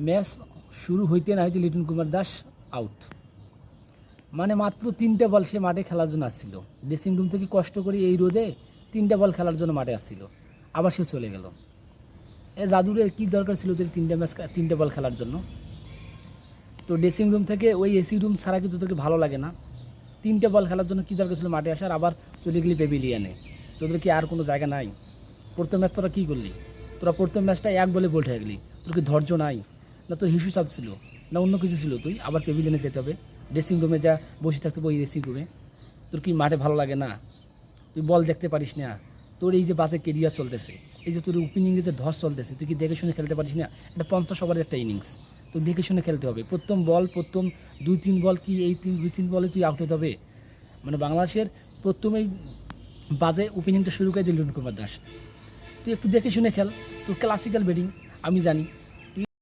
Match শুরু হইতে না হইতে লিটন কুমার দাস আউট। মানে মাত্র 3টে বল সে মাঠে খেলার জন্য আসছিল। ড্রেসিং রুম থেকে কষ্ট করে এই রোদে 3টে বল খেলার জন্য মাঠে আসছিল, আবার সে চলে গেল। এ জাদুরে কী দরকার ছিল তোর 3টে বল খেলার জন্য? তো ড্রেসিং রুম থেকে ওই এসি রুম ছাড়া কিন্তু তোকে ভালো লাগে না? 3টে বল খেলার জন্য কী দরকার ছিল মাঠে আসার? আবার চলে গেলি পেভিলিয়ানে। তোদের কি আর কোনো জায়গা নাই? প্রথম ম্যাচ তোরা কী করলি? তোরা প্রথম ম্যাচটা 1 বলে বোল্ড হয়ে গেলি। তোর কি ধৈর্য নাই? না তোর হিসু চাপ ছিল, না অন্য কিছু ছিল? তুই আবার পেভিলিয়নে যেতে হবে, ড্রেসিং রুমে যা বসে থাকতে হবে ওই ড্রেসিং রুমে। তোর কি মাঠে ভালো লাগে না? তুই বল দেখতে পারিস না? তোর এই যে বাজে কেরিয়ার চলতেছে, এই যে তোর ওপেনিংয়ে যে ধস চলতেছে, তুই কি দেখে শুনে খেলতে পারিস না? এটা 50 ওভারের একটা ইনিংস, তুই দেখে শুনে খেলতে হবে। প্রথম বল, প্রথম 2-3 বল কি এই 2-3 বলে তুই আউট হতে হবে? মানে বাংলাদেশের প্রথমেই বাজে ওপেনিংটা শুরু করে দিল লিটন কুমার দাস। তুই একটু দেখে শুনে খেল। তোর ক্লাসিক্যাল ব্যাটিং আমি জানি,